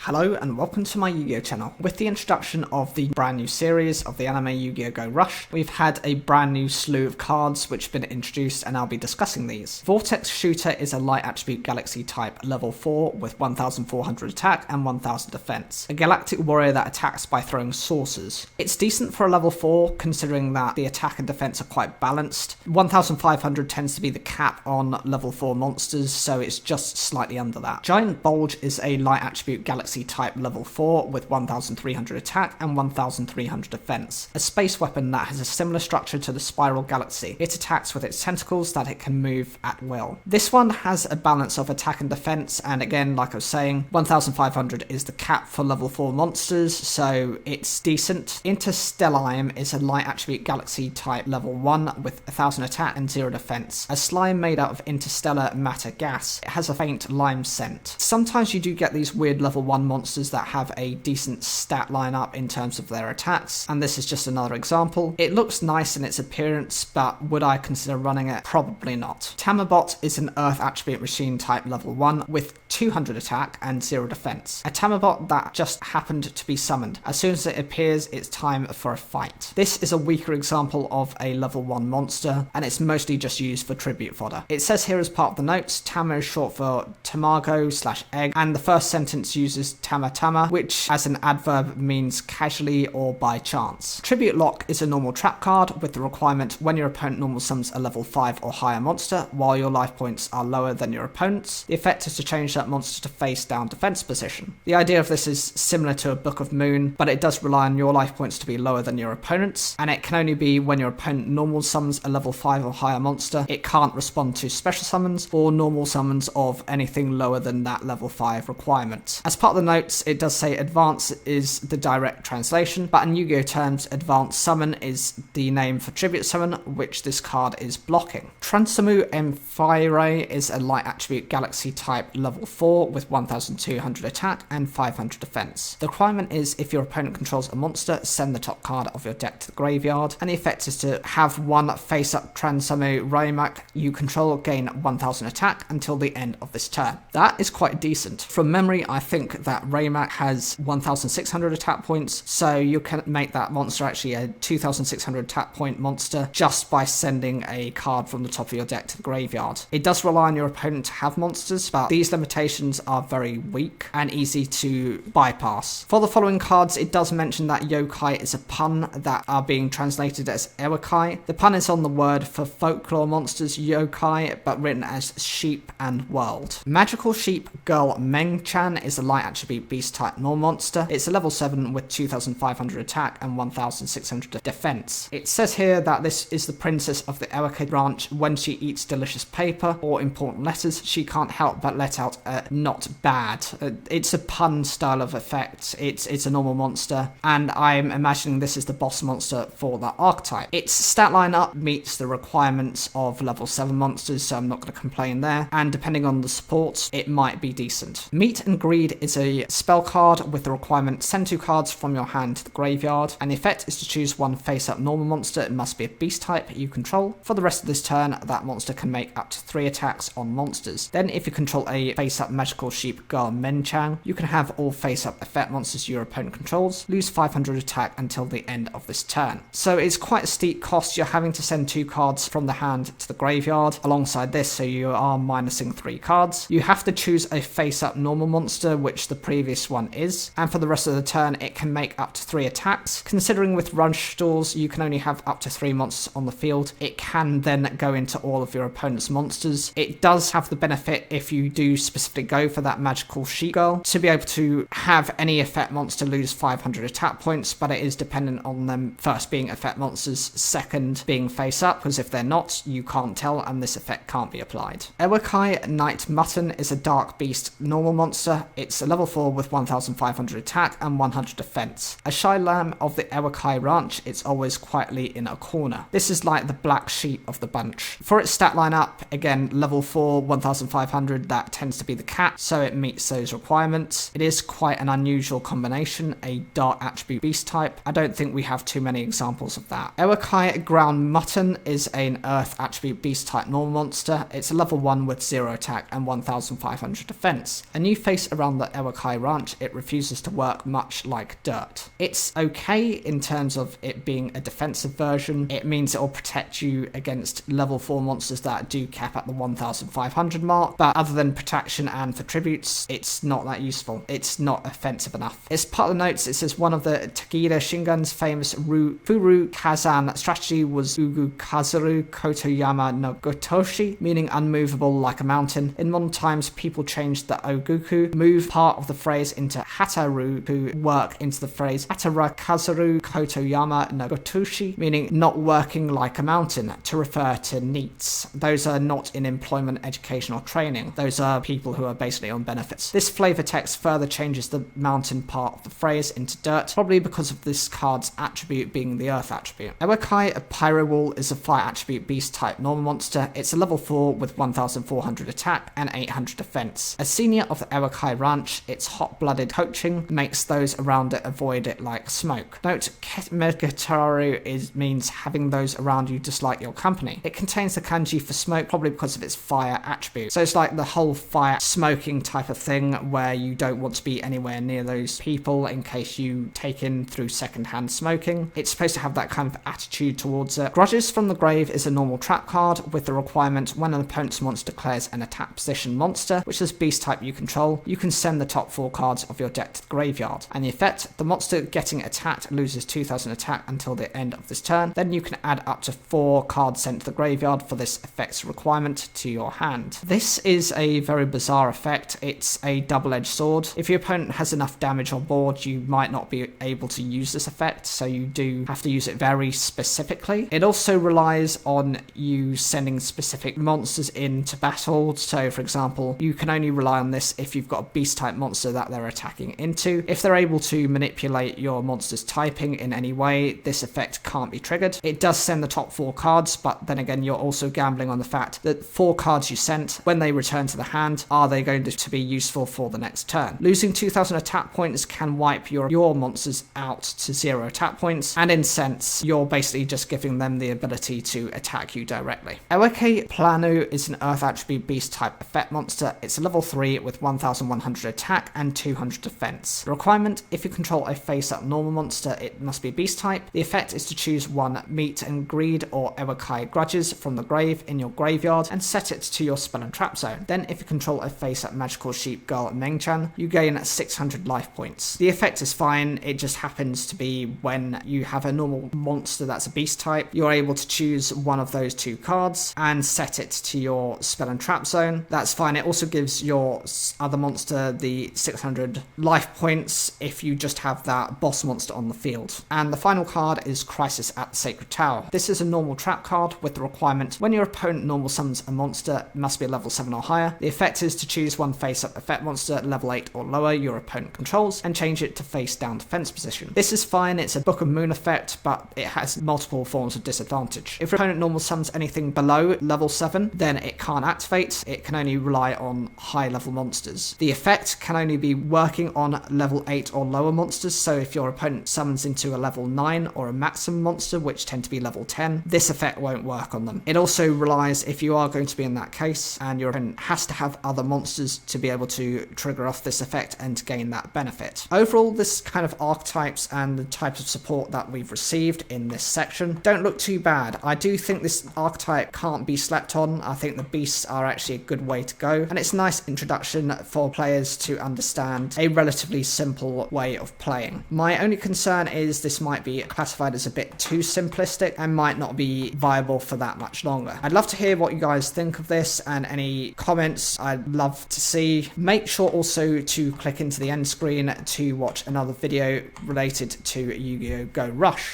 Hello and welcome to my Yu-Gi-Oh channel. With the introduction of the brand new series of the anime Yu-Gi-Oh! Go Rush, we've had a brand new slew of cards which have been introduced and I'll be discussing these. Vortex Shooter is a light attribute galaxy type level 4 with 1400 attack and 1000 defense. A galactic warrior that attacks by throwing saucers. It's decent for a level 4 considering that the attack and defense are quite balanced. 1500 tends to be the cap on level 4 monsters, so it's just slightly under that. Giant Bulge is a light attribute galaxy type level 4 with 1300 attack and 1300 defense. A space weapon that has a similar structure to the Spiral Galaxy. It attacks with its tentacles that it can move at will. This one has a balance of attack and defense, and again, like I was saying, 1500 is the cap for level 4 monsters, so it's decent. Interstellium is a light attribute galaxy type level 1 with 1000 attack and 0 defense. A slime made out of interstellar matter gas. It has a faint lime scent. Sometimes you do get these weird level 1 monsters that have a decent stat lineup in terms of their attacks, and this is just another example. It looks nice in its appearance, but would I consider running it? Probably not. Tamabot is an earth attribute machine type level 1 with 200 attack and 0 defense. A Tamabot that just happened to be summoned. As soon as it appears, it's time for a fight. This is a weaker example of a level 1 monster, and it's mostly just used for tribute fodder. It says here as part of the notes, Tama is short for tamago/egg, and the first sentence uses tama tama, which as an adverb means casually or by chance. Tribute Lock is a normal trap card with the requirement when your opponent normal summons a level 5 or higher monster while your life points are lower than your opponent's. The effect is to change that monster to face down defense position. The idea of this is similar to a Book of Moon, but it does rely on your life points to be lower than your opponent's, and it can only be when your opponent normal summons a level 5 or higher monster. It can't respond to special summons or normal summons of anything lower than that level 5 requirement. As part of the notes, it does say advance is the direct translation, but in Yu-Gi-Oh terms, advanced summon is the name for tribute summon, which this card is blocking. Transamu Enquiries is a light attribute galaxy type level 4 with 1200 attack and 500 defense. The requirement is if your opponent controls a monster, send the top card of your deck to the graveyard, and the effect is to have one face-up Transamu Raymak you control gain 1000 attack until the end of this turn. That is quite decent. From memory, I think that Raymak has 1600 attack points, so you can make that monster actually a 2600 attack point monster just by sending a card from the top of your deck to the graveyard. It does rely on your opponent to have monsters, but these limitations are very weak and easy to bypass. For the following cards, it does mention that yokai is a pun that are being translated as ewakai. The pun is on the word for folklore monsters yokai, but written as sheep and world. Magical Sheep Girl Meeeg-Chan is a light attribute beast type normal monster. It's a level 7 with 2500 attack and 1600 defense. It says here that this is the princess of the Ewaka branch. When she eats delicious paper or important letters, she can't help but let out a not bad. It's a pun style of effect. It's a normal monster, and I'm imagining this is the boss monster for that archetype. Its stat lineup meets the requirements of level 7 monsters, so I'm not going to complain there, and depending on the support, it might be decent. Meet and Greed is a spell card with the requirement send 2 cards from your hand to the graveyard, and the effect is to choose one face-up normal monster. It must be a beast type you control. For the rest of this turn, that monster can make up to 3 attacks on monsters. Then if you control a face-up Magical Sheep Girl Meeeg-Chan, you can have all face-up effect monsters your opponent controls lose 500 attack until the end of this turn. So it's quite a steep cost. You're having to send 2 cards from the hand to the graveyard alongside this, so you are minusing 3 cards. You have to choose a face-up normal monster, which the previous one is, and for the rest of the turn it can make up to 3 attacks. Considering with rush stalls you can only have up to 3 monsters on the field, it can then go into all of your opponent's monsters. It does have the benefit, if you do specifically go for that Magical Sheep Girl, to be able to have any effect monster lose 500 attack points, but it is dependent on them first being effect monsters, second being face up, because if they're not, you can't tell and this effect can't be applied. Ewakai Night Mutton is a dark beast normal monster. It's a level 4 with 1500 attack and 100 defense. A shy lamb of the Ewakai ranch, it's always quietly in a corner. This is like the black sheep of the bunch. For its stat lineup, again, level 4, 1500, that tends to be the cap, so it meets those requirements. It is quite an unusual combination, a dark attribute beast type. I don't think we have too many examples of that. Ewakai Ground Mutton is an earth attribute beast type normal monster. It's a level 1 with 0 attack and 1500 defense. A new face around the Ewakai Ewakai Ranch, it refuses to work much like dirt. It's okay in terms of it being a defensive version. It means it will protect you against level 4 monsters that do cap at the 1500 mark, but other than protection and for tributes, it's not that useful. It's not offensive enough. As part of the notes, it says one of the Takeda Shingan's famous Furu Kazan strategy was Ugu Kazuru Kotoyama no Gotoshi, meaning unmovable like a mountain. In modern times, people changed the Oguku move part of the phrase into Hataru to work into the phrase Hatara Kazuru Kotoyama no Gotoshi, meaning not working like a mountain, to refer to NEETs. Those are not in employment, education, or training. Those are people who are basically on benefits. This flavor text further changes the mountain part of the phrase into dirt, probably because of this card's attribute being the earth attribute. Ewakai, a Pyro Wall, is a fire attribute beast type normal monster. It's a level 4 with 1400 attack and 800 defense. A senior of the Ewakai Ranch, its hot-blooded coaching makes those around it avoid it like smoke. Note, Meeeg-Chan means having those around you dislike your company. It contains the kanji for smoke, probably because of its fire attribute. So it's like the whole fire smoking type of thing where you don't want to be anywhere near those people in case you take in through secondhand smoking. It's supposed to have that kind of attitude towards it. Grudges from the Grave is a normal trap card with the requirement when an opponent's monster declares an attack position monster, which is beast type you control, you can send the top 4 cards of your deck to the graveyard. And the effect, the monster getting attacked loses 2000 attack until the end of this turn. Then you can add up to 4 cards sent to the graveyard for this effect's requirement to your hand. This is a very bizarre effect. It's a double-edged sword. If your opponent has enough damage on board, you might not be able to use this effect, so you do have to use it very specifically. It also relies on you sending specific monsters into battle. So for example, you can only rely on this if you've got a beast type monster that they're attacking into. If they're able to manipulate your monster's typing in any way, this effect can't be triggered. It does send the top 4 cards, but then again, you're also gambling on the fact that 4 cards you sent, when they return to the hand, are they going to be useful for the next turn? Losing 2000 attack points can wipe your monsters out to 0 attack points, and in sense, you're basically just giving them the ability to attack you directly. Ewakai Planu is an earth attribute beast type effect monster. It's a level 3 with 1100 attack and 200 defense. The requirement, if you control a face-up normal monster, it must be beast type. The effect is to choose 1 Meet and Greed or Ewakai Grudges from the grave in your graveyard and set it to your spell and trap zone. Then if you control a face-up magical sheep girl Meeeg-Chan, you gain 600 life points. The effect is fine, it just happens to be when you have a normal monster that's a beast type, you're able to choose one of those 2 cards and set it to your spell and trap zone. That's fine. It also gives your other monster the 600 life points if you just have that boss monster on the field. And the final card is Crisis at the Sacred Tower. This is a normal trap card with the requirement when your opponent normal summons a monster, it must be a level 7 or higher. The effect is to choose 1 face-up effect monster level 8 or lower your opponent controls and change it to face-down defense position. This is fine. It's a Book of Moon effect, but it has multiple forms of disadvantage. If your opponent normal summons anything below level 7, then it can't activate. It can only rely on high level monsters. The effect can only be working on level 8 or lower monsters, so if your opponent summons into a level 9 or a maximum monster, which tend to be level 10, this effect won't work on them. It also relies, if you are going to be in that case, and your opponent has to have other monsters to be able to trigger off this effect and to gain that benefit. Overall, this kind of archetypes and the types of support that we've received in this section don't look too bad. I do think this archetype can't be slept on. I think the beasts are actually a good way to go, and it's a nice introduction for players to understand a relatively simple way of playing. My only concern is this might be classified as a bit too simplistic and might not be viable for that much longer. I'd love to hear what you guys think of this, and any comments I'd love to see. Make sure also to click into the end screen to watch another video related to Yu-Gi-Oh! Go Rush.